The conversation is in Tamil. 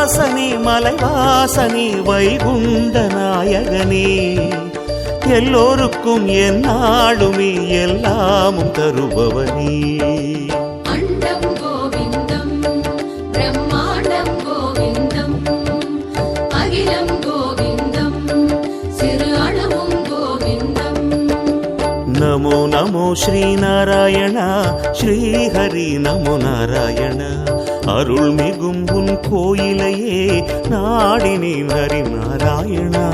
வாசனே மலைவாசனே வைகுண்ட நாயகனே எல்லோருக்கும் என்னாலுமே எல்லாமும் தருபவனே அண்டம் கோவிந்தம் பிரம்மாண்டம் கோவிந்தம் அகிலம் கோவிந்தம் சிறு அணுவும் கோவிந்தம் நமோ நமோ ஸ்ரீநாராயண ஸ்ரீஹரி நமோ நாராயண அருள்மிகும் உன் கோயிலையே நாடினேன் ஹரி நாராயணா